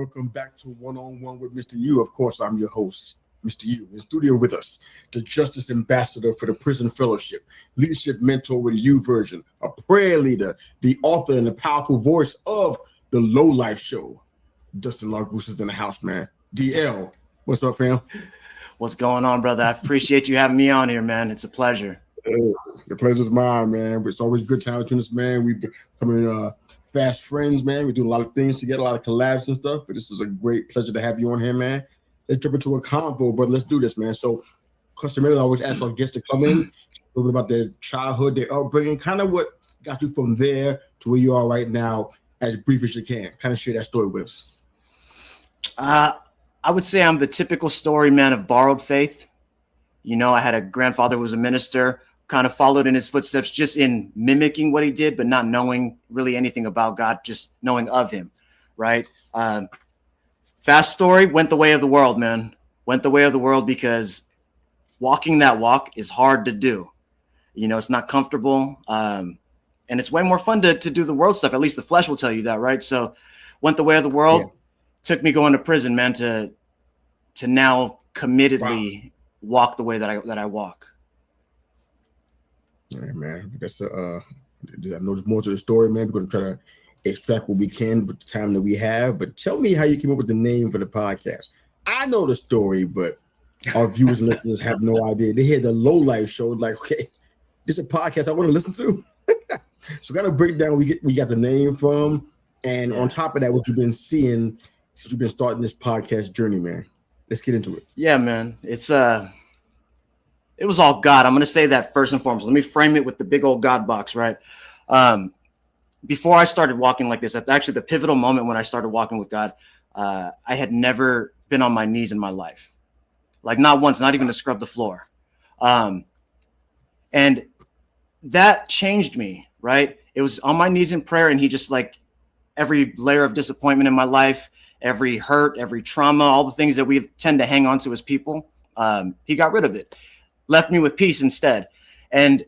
welcome back to One on One with Mr. U. Of course, I'm your host, Mr. U. In studio with us, the Justice Ambassador for the Prison Fellowship, leadership mentor with the U version, a prayer leader, the author and the powerful voice of the Lowlife show. Dustin Largusa in the house, man. DL, what's up, fam? What's going on, brother? I appreciate you having me on here, man. It's a pleasure. The pleasure's mine, man. It's always a good time between us, man. We've becoming fast friends, man. We do a lot of things together, a lot of collabs and stuff. But this is a great pleasure to have you on here, man. Let's jump into a convo, but let's do this, man. So, customarily, I always ask our guests to come in, a little bit about their childhood, their upbringing, kind of what got you from there to where you are right now, as brief as you can. Kind of share that story with us. I would say I'm the typical story man of borrowed faith. You know, I had a grandfather who was a minister, kind of followed in his footsteps, just in mimicking what he did, but not knowing really anything about God, just knowing of him, right? Fast story, went the way of the world, man. Went the way of the world because walking that walk is hard to do. You know, it's not comfortable. And it's way more fun to do the world stuff. At least the flesh will tell you that, right? So went the way of the world. Yeah. Took me going to prison, man, to now committedly walk the way that I walk. All right, man. That's I know there's more to the story, man. We're going to try to extract what we can with the time that we have. But tell me how you came up with the name for the podcast. I know the story, but our viewers and listeners have no idea. They hear the Lowlife show, like, okay, this is a podcast I want to listen to. So kind of break down we got the name from, and on top of that, what you've been seeing since you've been starting this podcast journey, man. Let's get into it. Yeah, man. It was all God. I'm going to say that first and foremost. Let me frame it with the big old God box, right? Before I started walking like this, actually the pivotal moment when I started walking with God, I had never been on my knees in my life. Like not once, not even to scrub the floor. And that changed me, right? It was on my knees in prayer, and he just like every layer of disappointment in my life, every hurt, every trauma, all the things that we tend to hang on to as people, he got rid of it. Left me with peace instead. And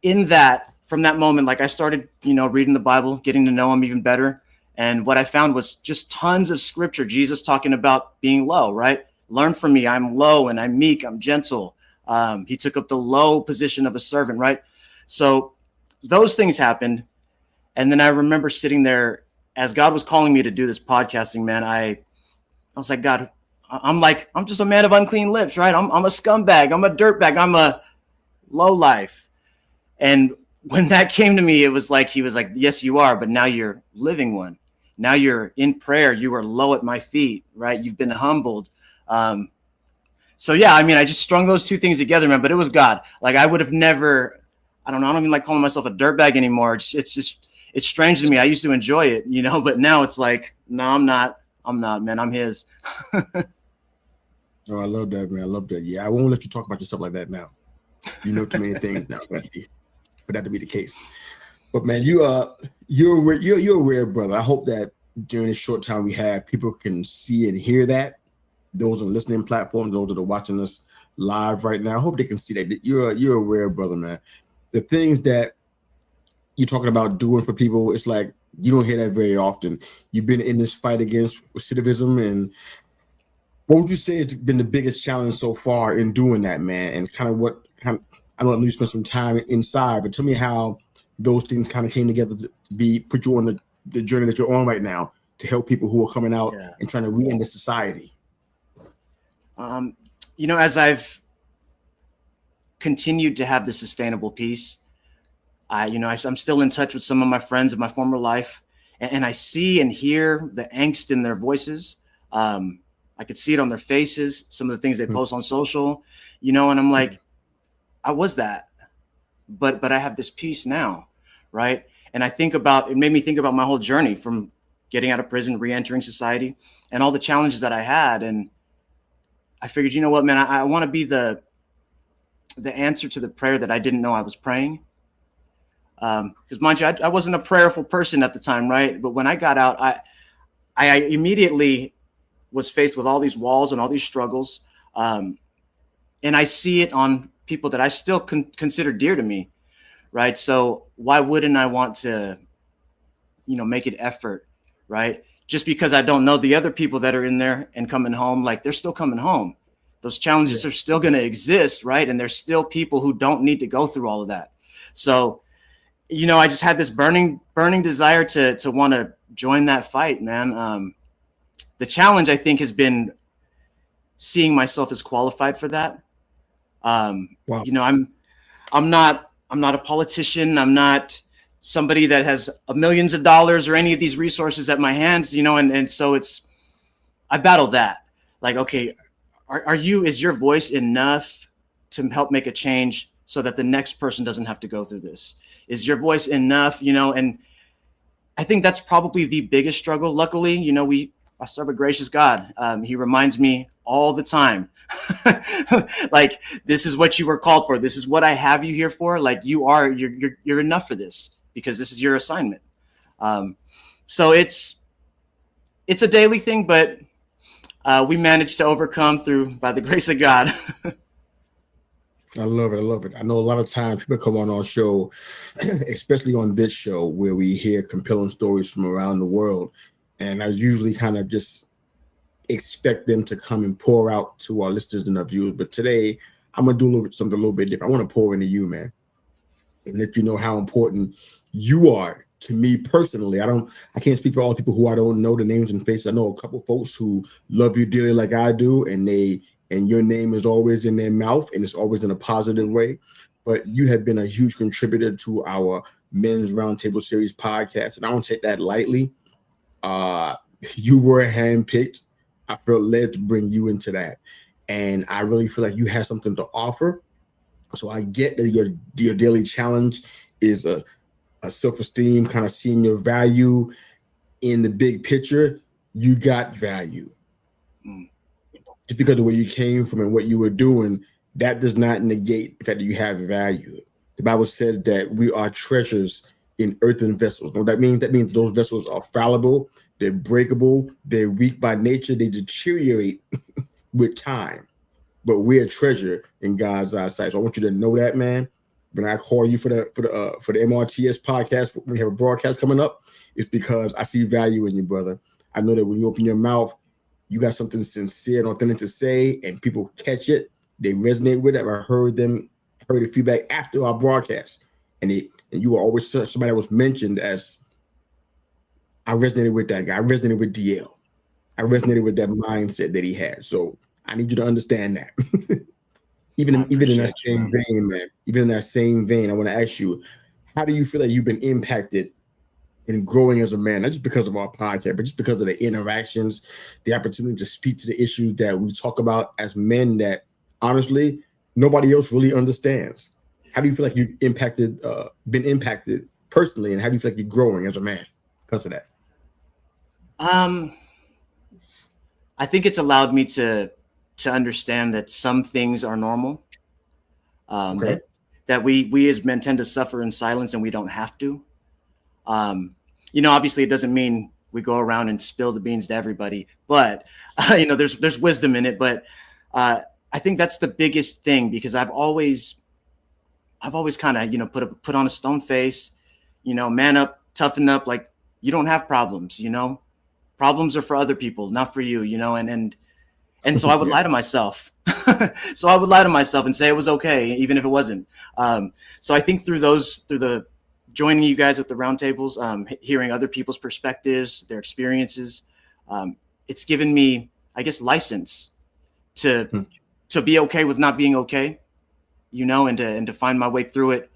in that, from that moment, like I started, reading the Bible, getting to know him even better. And what I found was just tons of scripture, Jesus talking about being low, right? Learn from me. I'm low and I'm meek. I'm gentle. He took up the low position of a servant, right? So those things happened. And then I remember sitting there as God was calling me to do this podcasting, man. I was like, God, I'm just a man of unclean lips, right? I'm a scumbag. I'm a dirtbag. I'm a low life. And when that came to me, it was like, he was like, yes, you are. But now you're living one. Now you're in prayer. You are low at my feet, right? You've been humbled. So yeah, I mean, I just strung those two things together, man, but it was God. Like I would have never, I don't even like calling myself a dirtbag anymore. It's strange to me. I used to enjoy it, but now it's like, no, I'm not, man. I'm his. Oh, I love that, man. I love that. Yeah, I won't let you talk about yourself like that now. You know too many things now for that to be the case. But man, you're a rare brother. I hope that during this short time we have, people can see and hear that. Those on listening platforms, those that are watching us live right now, I hope they can see that you're a rare brother, man. The things that you're talking about doing for people, it's like you don't hear that very often. You've been in this fight against recidivism, and what would you say has been the biggest challenge so far in doing that, man? And kind of I know you spent some time inside, but tell me how those things kind of came together to put you on the journey that you're on right now to help people who are coming out and trying to re-enter society. As I've continued to have the sustainable peace, I'm still in touch with some of my friends of my former life, and I see and hear the angst in their voices. I could see it on their faces, some of the things they post on social, and I'm like, I was that, but I have this peace now, right? And it made me think about my whole journey from getting out of prison, re-entering society, and all the challenges that I had. And I figured, you know what, man, I want to be the answer to the prayer that I didn't know I was praying. Because mind you, I wasn't a prayerful person at the time, right? But when I got out, I immediately was faced with all these walls and all these struggles. And I see it on people that I still consider dear to me, right? So why wouldn't I want to, make an effort, right? just because I don't know the other people that are in there and coming home, like they're still coming home. Those challenges are still going to exist, right? And there's still people who don't need to go through all of that. So, you know, I just had this burning desire to want to join that fight, man. The challenge, I think, has been seeing myself as qualified for that. Wow. You know, I'm not a politician. I'm not somebody that has millions of dollars or any of these resources at my hands, you know, and so I battle that. Like, okay, is your voice enough to help make a change so that the next person doesn't have to go through this? Is your voice enough, you know? And I think that's probably the biggest struggle. Luckily, you know, I serve a gracious God. He reminds me all the time, like, this is what you were called for. This is what I have you here for. Like, you're enough for this because this is your assignment. So it's a daily thing, but we managed to overcome by the grace of God. I love it. I love it. I know a lot of times people come on our show, especially on this show, where we hear compelling stories from around the world. And I usually kind of just expect them to come and pour out to our listeners and our viewers. But today, I'm going to do something a little bit different. I want to pour into you, man, and let you know how important you are to me personally. I can't speak for all the people who I don't know the names and faces. I know a couple folks who love you dearly like I do, and your name is always in their mouth, and it's always in a positive way. But you have been a huge contributor to our Men's Roundtable Series podcast, and I don't take that lightly. You were handpicked. I felt led to bring you into that, and I really feel like you have something to offer. So I get that your daily challenge is a self-esteem, kind of seeing your value in the big picture. You got value. Just because of where you came from and what you were doing, that does not negate the fact that you have value. The Bible says that we are treasures in earthen vessels. What that means? That means those vessels are fallible, they're breakable, they're weak by nature, they deteriorate with time. But we're a treasure in God's eyesight. So I want you to know that, man. When I call you for the MRTS podcast, when we have a broadcast coming up, it's because I see value in you, brother. I know that when you open your mouth, you got something sincere and authentic to say, and people catch it. They resonate with it. I heard the feedback after our broadcast, and you were always somebody that was mentioned as, I resonated with that guy. I resonated with DL. I resonated with that mindset that he had. So I need you to understand that. even in that same vein, man. Even in that same vein, I want to ask you, how do you feel that you've been impacted in growing as a man, not just because of our podcast, but just because of the interactions, the opportunity to speak to the issues that we talk about as men that honestly nobody else really understands? How do you feel like you've been impacted personally, and how do you feel like you're growing as a man because of that? I think it's allowed me to understand that some things are normal. Okay. That we as men tend to suffer in silence, and we don't have to. You know, obviously it doesn't mean we go around and spill the beans to everybody, but you know, there's wisdom in it. But I think that's the biggest thing, because I've always kind of, you know, put on a stone face, you know, man up, toughen up. Like, you don't have problems, you know, problems are for other people, not for you, you know, and so I would lie to myself. So I would lie to myself and say it was okay, even if it wasn't. So I think through the joining you guys at the roundtables, hearing other people's perspectives, their experiences, it's given me, I guess, license to be okay with not being okay, you know, and to find my way through it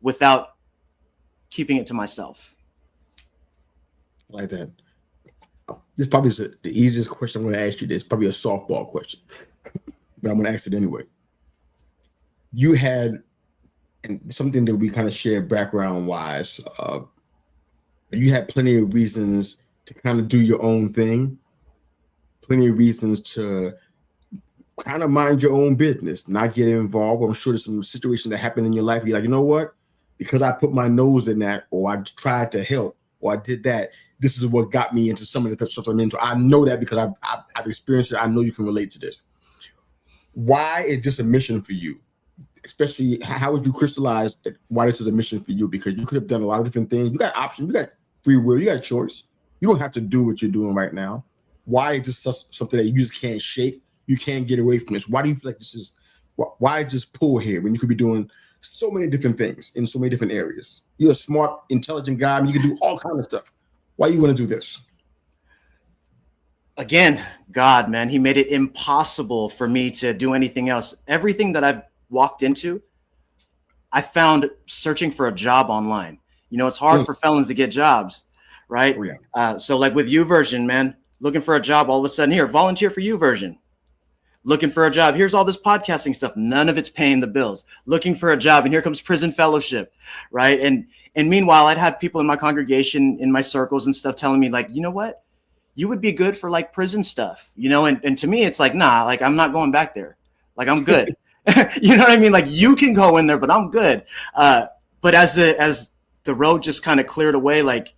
without keeping it to myself. I like that. This probably is the easiest question I'm going to ask you. This probably a softball question, but I'm going to ask it anyway. You had, and something that we kind of shared background wise, you had plenty of reasons to kind of do your own thing, plenty of reasons to kind of mind your own business, not get involved. I'm sure there's some situations that happen in your life. You're like, you know what? Because I put my nose in that, or I tried to help, or I did that, this is what got me into some of the stuff I'm into. I know that because I've experienced it. I know you can relate to this. Why is this a mission for you? Especially, how would you crystallize why this is a mission for you? Because you could have done a lot of different things. You got options. You got free will. You got choice. You don't have to do what you're doing right now. Why is this something that you just can't shake? You can't get away from this. Why do you feel like this is? Why is this pull here when you could be doing so many different things in so many different areas? You're a smart, intelligent guy. I mean, you can do all kinds of stuff. Why you want to do this? Again, God, man, he made it impossible for me to do anything else. Everything that I've walked into, I found searching for a job online. You know, it's hard for felons to get jobs, right? Oh, yeah. So like with YouVersion, man, looking for a job, all of a sudden here, volunteer for YouVersion. Looking for a job. Here's all this podcasting stuff. None of it's paying the bills. Looking for a job. And here comes prison fellowship, right? And meanwhile, I'd have people in my congregation, in my circles and stuff telling me like, you know what? You would be good for like prison stuff, you know? And to me, it's like, nah, like I'm not going back there. Like I'm good. You know what I mean? Like you can go in there, but I'm good. But as the road just kind of cleared away, like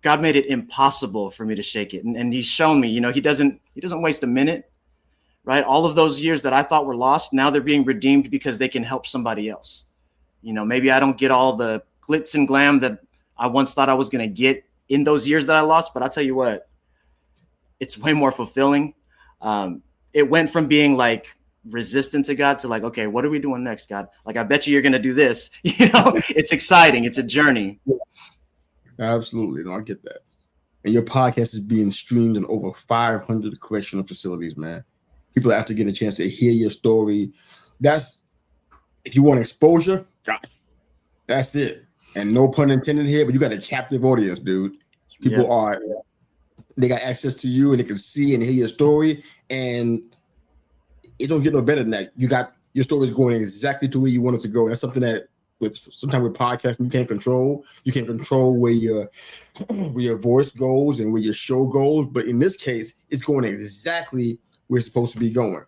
God made it impossible for me to shake it. And he's shown me, you know, he doesn't waste a minute, right? All of those years that I thought were lost, now they're being redeemed because they can help somebody else. You know, maybe I don't get all the glitz and glam that I once thought I was going to get in those years that I lost, but I'll tell you what, it's way more fulfilling. It went from being like resistant to God to like, okay, what are we doing next, God? Like, I bet you're going to do this. You know, it's exciting. It's a journey. Absolutely. No, I get that. And your podcast is being streamed in over 500 correctional facilities, man. People are after getting a chance to hear your story. That's, if you want exposure, gosh, that's it. And no pun intended here, but you got a captive audience, dude. People they got access to you and they can see and hear your story. And it don't get no better than that. You got your story is going exactly to where you want it to go. And that's something that sometimes with podcasting you can't control. You can't control where your voice goes and where your show goes. But in this case, it's going exactly where it's supposed to be going.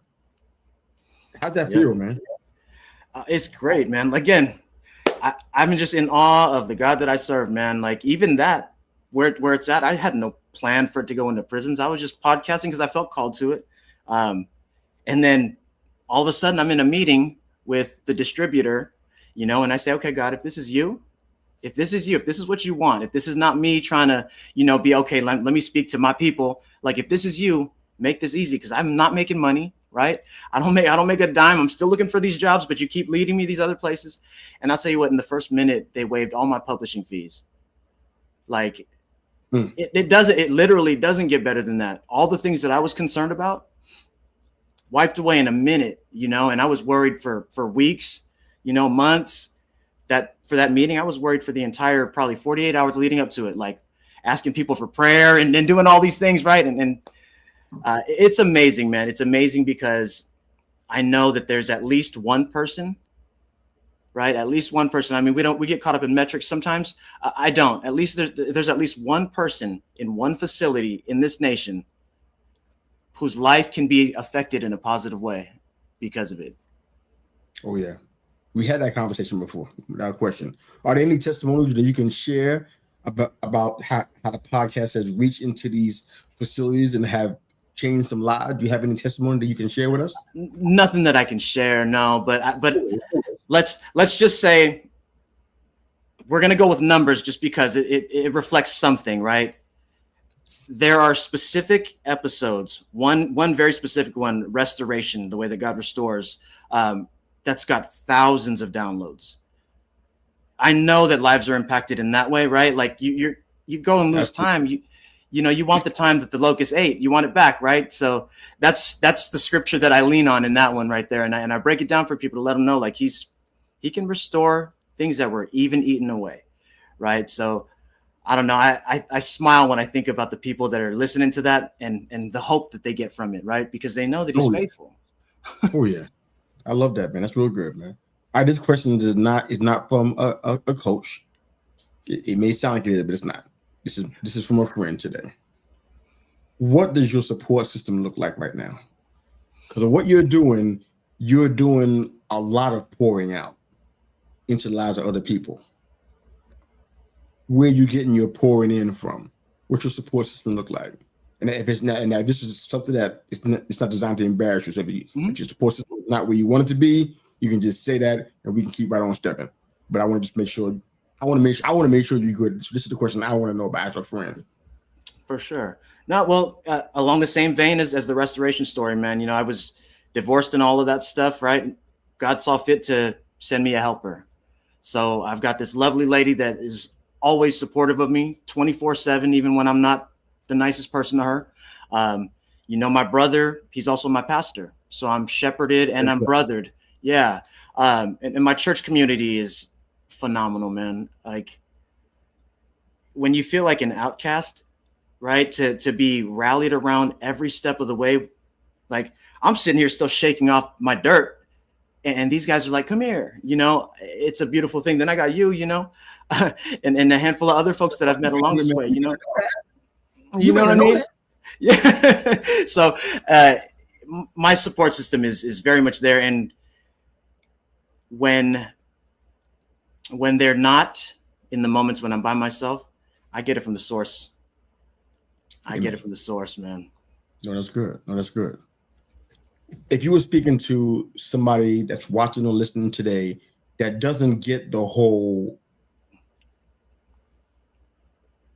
How'd that feel, man? It's great, man. Again, I'm just in awe of the God that I serve, man. Like even that, where it's at, I had no plan for it to go into prisons. I was just podcasting because I felt called to it. And then all of a sudden I'm in a meeting with the distributor, you know, and I say, okay, God, if this is you, if this is what you want, if this is not me trying to, you know, be okay, let me speak to my people. Like if this is you, make this easy because I'm not making money, right? I don't make a dime. I'm still looking for these jobs, but you keep leading me these other places. And I'll tell you what, in the first minute, they waived all my publishing fees. Like it literally doesn't get better than that. All the things that I was concerned about wiped away in a minute, you know, and I was worried for weeks, you know, months. That for that meeting, I was worried for the entire probably 48 hours leading up to it, like asking people for prayer and doing all these things, right? And it's amazing, man. It's amazing because I know that there's at least one person, right? At least one person. I mean, we get caught up in metrics sometimes. I don't. At least there's at least one person in one facility in this nation whose life can be affected in a positive way because of it. Oh, yeah. We had that conversation before, without question. Are there any testimonies that you can share about how the podcast has reached into these facilities and have changed some lives? Do you have any testimony that you can share with us? Nothing that I can share, no. But let's just say we're going to go with numbers just because it reflects something, right? There are specific episodes, one very specific one, restoration, the way that God restores, that's got thousands of downloads. I know that lives are impacted in that way, right? Like you go and lose time. You know, you want the time that the locust ate, you want it back, right? So that's the scripture that I lean on in that one right there. And I break it down for people to let them know, like he can restore things that were even eaten away, right? So I don't know. I smile when I think about the people that are listening to that and the hope that they get from it, right? Because they know that he's faithful. Oh yeah. I love that, man. That's real good, man. This question is not from a coach. It may sound like it is, but it's not. This is from a friend today. What does your support system look like right now? Because of what you're doing a lot of pouring out into the lives of other people. Where you getting your pouring in from? What's your support system look like? And if it's not, and now this is something that it's not designed to embarrass you. So if your support system is not where you want it to be, you can just say that, and we can keep right on stepping. But I want to just make sure. I want to make sure you're good. So this is the question I want to know about as a friend. For sure. No, well, along the same vein as the restoration story, man, I was divorced and all of that stuff, right? God saw fit to send me a helper. So I've got this lovely lady that is always supportive of me 24/7, even when I'm not the nicest person to her. My brother, he's also my pastor. So I'm shepherded and I'm brothered. Yeah. And my church community is phenomenal, man. Like when you feel like an outcast, right, to be rallied around every step of the way. Like I'm sitting here still shaking off my dirt, and these guys are like, come here, it's a beautiful thing. Then I got you, and a handful of other folks that I've met along this way, you know what I mean? Yeah. So my support system is very much there. And when they're not, in the moments when I'm by myself, I get it from the source. I get it from the source, man. No, that's good. If you were speaking to somebody that's watching or listening today that doesn't get the whole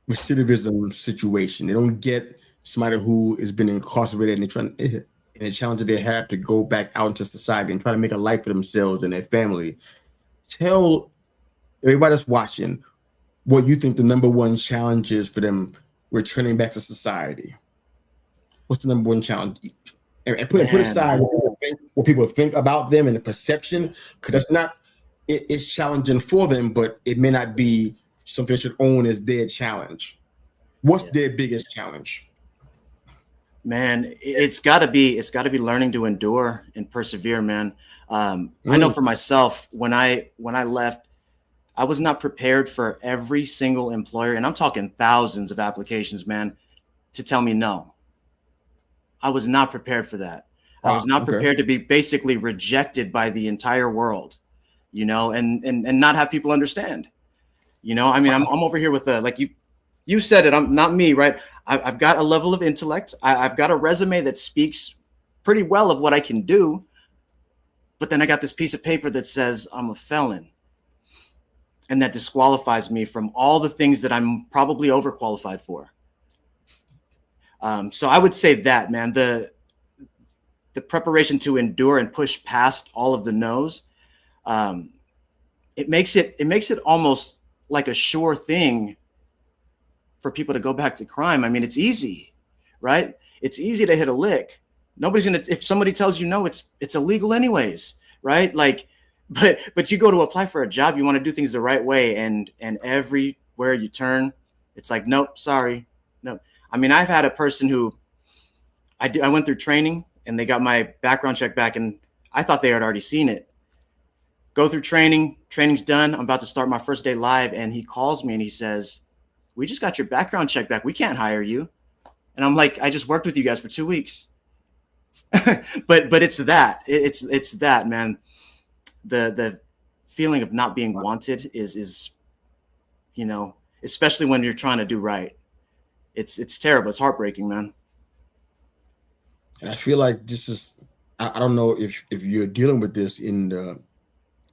recidivism situation, they don't get somebody who has been incarcerated and they're trying, and the challenge that they have to go back out into society and try to make a life for themselves and their family, tell everybody that's watching what you think the number one challenge is for them returning back to society. What's the number one challenge? And put aside what people think about them and the perception, because that's not, it's challenging for them, but it may not be something they should own as their challenge. What's their biggest challenge? Man, it's got to be learning to endure and persevere, man. I know for myself, when I left, I was not prepared for every single employer, and I'm talking thousands of applications, man, to tell me no. I was not prepared for that. I was not prepared to be basically rejected by the entire world, and not have people understand. I mean, I'm over here with like you said it. I'm not me, right? I've got a level of intellect. I've got a resume that speaks pretty well of what I can do, but then I got this piece of paper that says I'm a felon, and that disqualifies me from all the things that I'm probably overqualified for. So I would say that, man, the preparation to endure and push past all of the no's, it makes it almost like a sure thing for people to go back to crime. I mean, it's easy, right? It's easy to hit a lick. Nobody's gonna, if somebody tells you no, it's illegal anyways, right? Like, but you go to apply for a job, you want to do things the right way, and everywhere you turn, it's like, nope, sorry, no. I mean, I've had a person who I went through training and they got my background check back, and I thought they had already seen it. Go through training's done. I'm about to start my first day live, and he calls me and he says, we just got your background check back. We can't hire you. And I'm like, I just worked with you guys for 2 weeks. but it's that. It's that, man. The feeling of not being wanted is especially when you're trying to do right. It's terrible. It's heartbreaking, man. And I feel like this is, I don't know if you're dealing with this in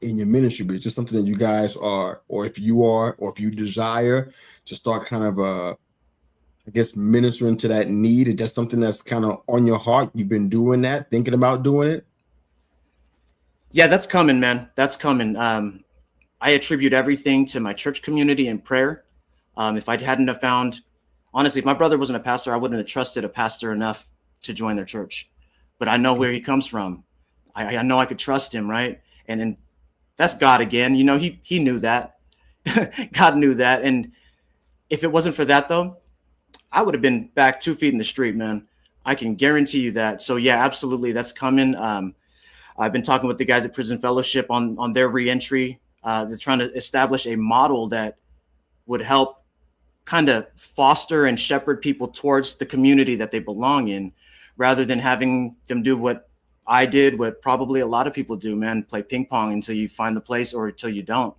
your ministry, but it's just something that you guys are, or if you are, or if you desire to start kind of I guess ministering to that need. Is that something that's kind of on your heart? You've been doing that, thinking about doing it? Yeah, that's coming, man. That's coming. I attribute everything to my church community and prayer. If I hadn't have found, honestly, if my brother wasn't a pastor, I wouldn't have trusted a pastor enough to join their church. But I know where he comes from. I know I could trust him, right? And that's God again. He knew that. God knew that. And if it wasn't for that, though, I would have been back 2 feet in the street, man. I can guarantee you that. So yeah, absolutely, that's coming. I've been talking with the guys at Prison Fellowship on their reentry. They're trying to establish a model that would help kind of foster and shepherd people towards the community that they belong in, rather than having them do what I did, what probably a lot of people do, man, play ping pong until you find the place or until you don't.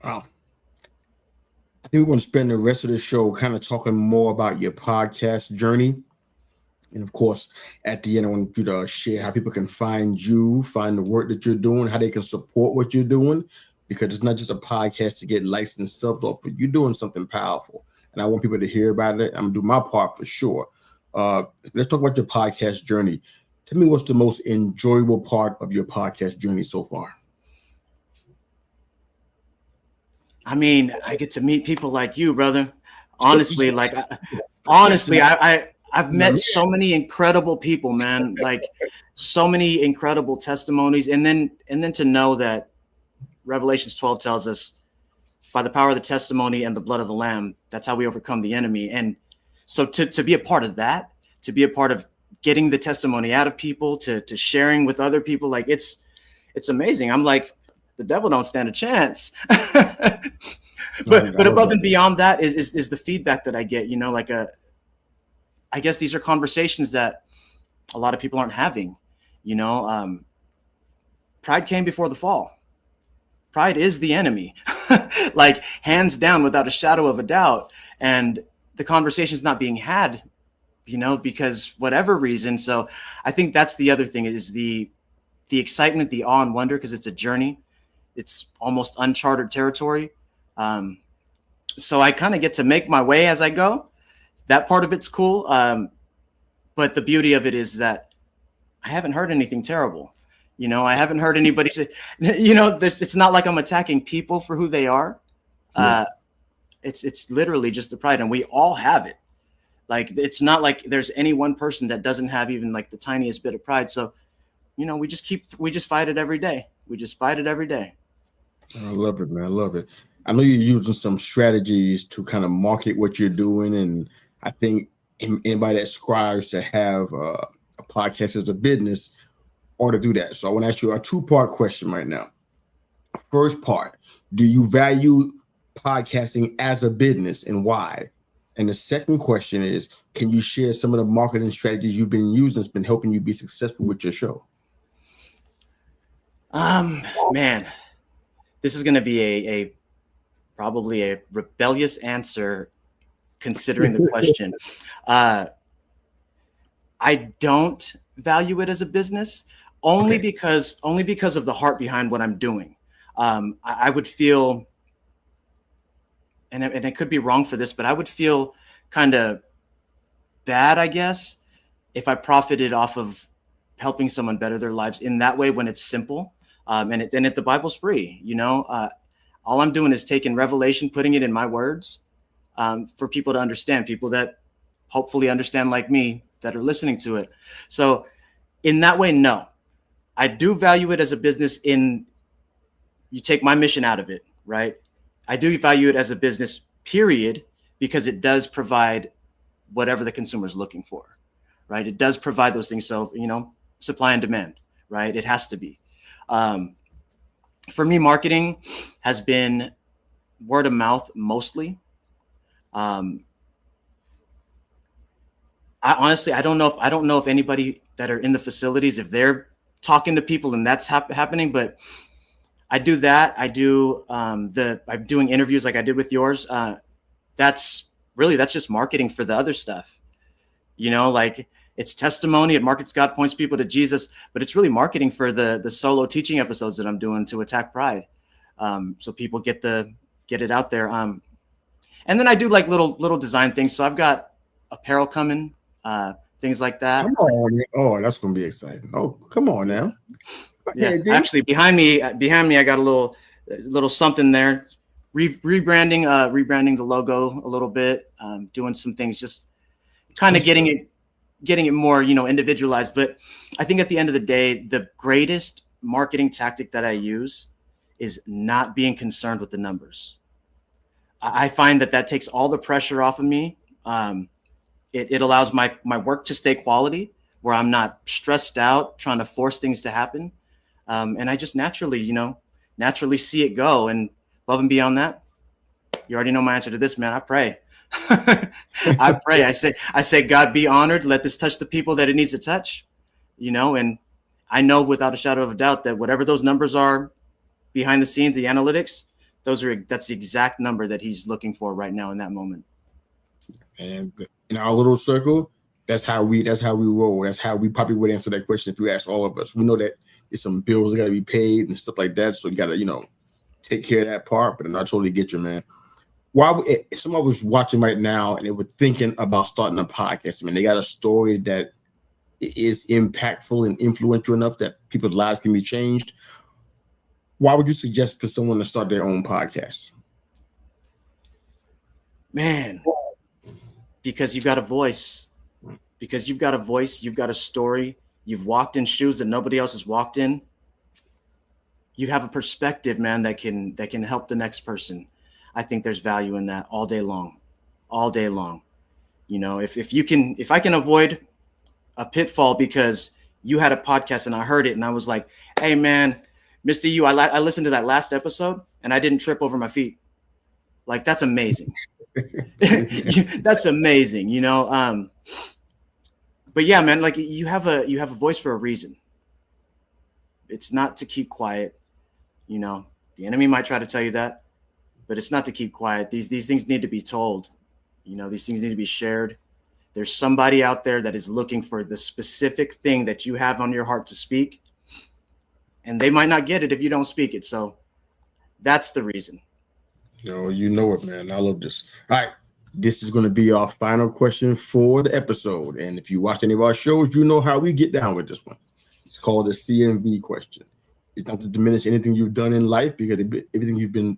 Wow. I think we're going to spend the rest of the show kind of talking more about your podcast journey. And of course, at the end, I want you to share how people can find you, find the work that you're doing, how they can support what you're doing, because it's not just a podcast to get licensed subs off, but you're doing something powerful. and I want people to hear about it. I'm gonna do my part for sure. Let's talk about your podcast journey. Tell me what's the most enjoyable part of your podcast journey so far. I mean, I get to meet people like you, brother. Honestly, I've met so many incredible people, man. Like so many incredible testimonies, and then to know that Revelations 12 tells us, by the power of the testimony and the blood of the Lamb, that's how we overcome the enemy. And so to be a part of that, to be a part of getting the testimony out of people, to sharing with other people, like it's amazing. I'm like, the devil don't stand a chance. but above and beyond that is the feedback that I get, you know, like I guess these are conversations that a lot of people aren't having, you know. Pride came before the fall. Pride is the enemy, like hands down, without a shadow of a doubt. And the conversation's not being had, you know, because whatever reason. So I think that's the other thing is the excitement, the awe and wonder, because it's a journey. It's almost uncharted territory. So I kind of get to make my way as I go. That part of it's cool. But the beauty of it is that I haven't heard anything terrible. You know, I haven't heard anybody say, you know, it's not like I'm attacking people for who they are. Yeah. It's literally just the pride, and we all have it. Like, it's not like there's any one person that doesn't have even like the tiniest bit of pride. So, you know, we just fight it every day. We just fight it every day. I love it, man. I love it. I know you're using some strategies to kind of market what you're doing. And I think anybody that aspires to have a podcast as a business ought to do that. So I want to ask you a two-part question right now. First part, do you value podcasting as a business and why? And the second question is, can you share some of the marketing strategies you've been using that's been helping you be successful with your show? Man, this is going to be probably a rebellious answer considering the question. I don't value it as a business only because of the heart behind what I'm doing. I would feel, and it could be wrong for this, but I would feel kind of bad, I guess, if I profited off of helping someone better their lives in that way when it's simple. And the Bible's free, you know. All I'm doing is taking revelation, putting it in my words, for people to understand, people that hopefully understand like me that are listening to it. So in that way, no, I do value it as a business. You take my mission out of it, right? I do value it as a business, period, because it does provide whatever the consumer is looking for, right? It does provide those things. So, you know, supply and demand, right? It has to be. For me, marketing has been word of mouth mostly. I honestly, I don't know if anybody that are in the facilities, if they're talking to people and that's happening, but I do that. I'm doing interviews like I did with yours. That's just marketing for the other stuff. You know, like it's testimony. It markets God, points people to Jesus, but it's really marketing for the solo teaching episodes that I'm doing to attack pride. So people get it out there. And then I do like little design things. So I've got apparel coming, things like that. Come on. Oh, that's going to be exciting. Oh, come on now. Yeah, actually behind me, I got a little something there, rebranding the logo a little bit, doing some things, just kind of getting it more, you know, individualized. But I think at the end of the day, the greatest marketing tactic that I use is not being concerned with the numbers. I find that takes all the pressure off of me. It allows my work to stay quality, where I'm not stressed out trying to force things to happen. And I just naturally see it go. And above and beyond that, you already know my answer to this, man. I pray. I pray. I say, God, be honored. Let this touch the people that it needs to touch, you know. And I know without a shadow of a doubt that whatever those numbers are behind the scenes, the analytics, that's the exact number that he's looking for right now in that moment. And in our little circle, that's how we roll. That's how we probably would answer that question if you ask all of us. We know that there's some bills that got to be paid and stuff like that. So you got to, you know, take care of that part. But I totally get you, man. Someone was watching right now and they were thinking about starting a podcast. I mean, they got a story that is impactful and influential enough that people's lives can be changed. Why would you suggest for someone to start their own podcast? Man, because you've got a voice. Because you've got a voice, you've got a story, you've walked in shoes that nobody else has walked in. You have a perspective, man, that can help the next person. I think there's value in that all day long. You know, if I can avoid a pitfall because you had a podcast and I heard it and I was like, hey man, Mr. U, I listened to that last episode and I didn't trip over my feet. Like, that's amazing. That's amazing, you know. But yeah, man, like you have a voice for a reason. It's not to keep quiet, you know. The enemy might try to tell you that, but it's not to keep quiet. These things need to be told. You know, these things need to be shared. There's somebody out there that is looking for the specific thing that you have on your heart to speak, and they might not get it if you don't speak it. So that's the reason. You know it, man. I love this. All right. This is going to be our final question for the episode. And if you watch any of our shows, you know how we get down with this one. It's called the CMV question. It's not to diminish anything you've done in life, because everything you've done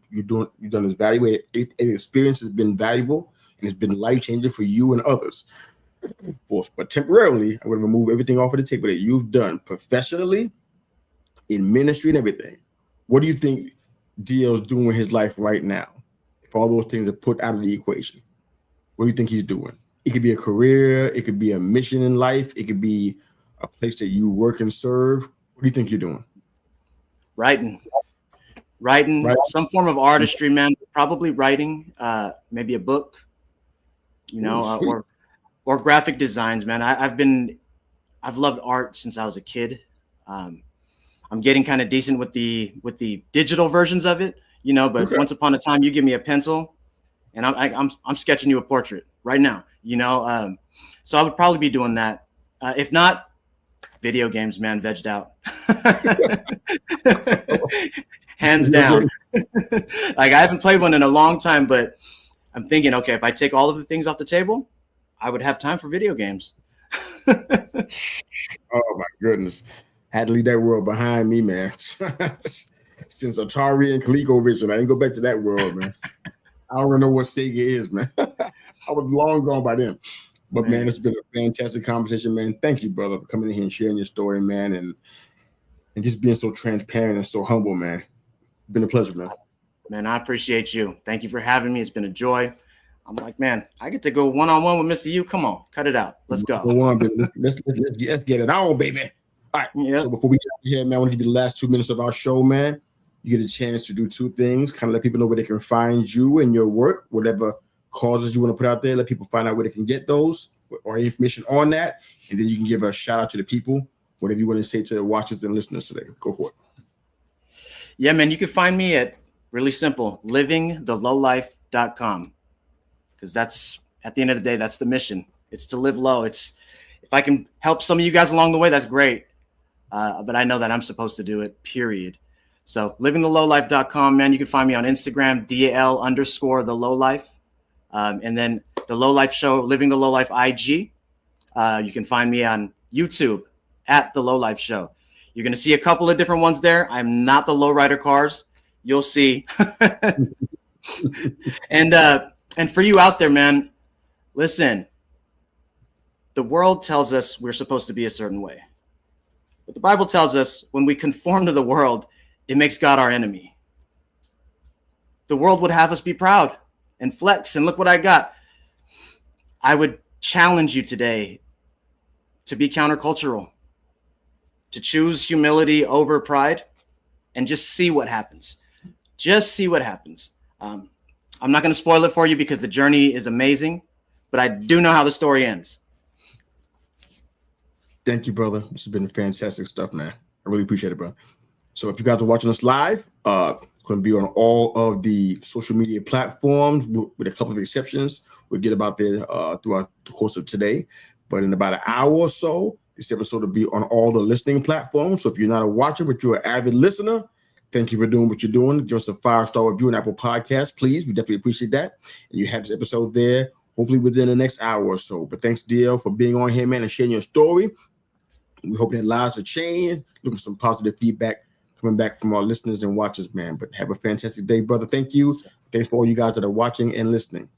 is valuable. Every experience has been valuable and it's been life-changing for you and others. But temporarily, I'm going to remove everything off of the table that you've done professionally, in ministry and everything. What do you think DL's doing in his life right now? If all those things are put out of the equation, what do you think he's doing? It could be a career. It could be a mission in life. It could be a place that you work and serve. What do you think you're doing? Writing, some form of artistry, man. Probably writing, maybe a book, you know, or graphic designs, man. I've loved art since I was a kid. I'm getting kind of decent with the digital versions of it, you know. But once upon a time, you give me a pencil, and I'm sketching you a portrait right now, you know. So I would probably be doing that. If not, video games, man, vegged out. Hands down. Like, I haven't played one in a long time, but I'm thinking, okay, if I take all of the things off the table, I would have time for video games. Oh my goodness. Had to leave that world behind me, man. Since Atari and ColecoVision, I didn't go back to that world, man. I don't even know what Sega is, man. I was long gone by then. But man, it's been a fantastic conversation, man. Thank you, brother, for coming in here and sharing your story, man, and just being so transparent and so humble, man. Been a pleasure, man. Man, I appreciate you. Thank you for having me. It's been a joy. I'm like, man, I get to go one-on-one with Mr. U. Come on, cut it out. Let's go. Let's get it on, baby. All right. Yep. So before we get out of here, man, I want to give you the last 2 minutes of our show, man. You get a chance to do 2 things, kind of let people know where they can find you and your work, whatever causes you want to put out there. Let people find out where they can get those or information on that. And then you can give a shout out to the people, whatever you want to say to the watchers and listeners today. Go for it. Yeah, man, you can find me at, really simple, livingthelowlife.com. Because that's, at the end of the day, that's the mission. It's to live low. It's, if I can help some of you guys along the way, that's great. But I know that I'm supposed to do it, period. So livingthelowlife.com, man. You can find me on Instagram, DL_the Lowlife. And then the Lowlife Show, Living the Lowlife IG. You can find me on YouTube at the Lowlife Show. You're going to see a couple of different ones there. I'm not the lowrider cars. You'll see. And for you out there, man, listen, the world tells us we're supposed to be a certain way. But the Bible tells us when we conform to the world, it makes God our enemy. The world would have us be proud and flex and look what I got. I would challenge you today to be countercultural, to choose humility over pride, and just see what happens. Just see what happens. I'm not going to spoil it for you because the journey is amazing, but I do know how the story ends. Thank you, brother. This has been fantastic stuff, man. I really appreciate it, bro. So if you guys are watching us live, it's going to be on all of the social media platforms with a couple of exceptions. We'll get about there throughout the course of today. But in about an hour or so, this episode will be on all the listening platforms. So if you're not a watcher, but you're an avid listener, Thank you for doing what you're doing. Give us a 5-star review on Apple Podcasts, please. We definitely appreciate that. And you have this episode there, hopefully within the next hour or so. But thanks, DL, for being on here, man, and sharing your story. We hope that lives are changed. Looking for some positive feedback coming back from our listeners and watchers, man. But have a fantastic day, brother. Thank you. Thanks for all you guys that are watching and listening.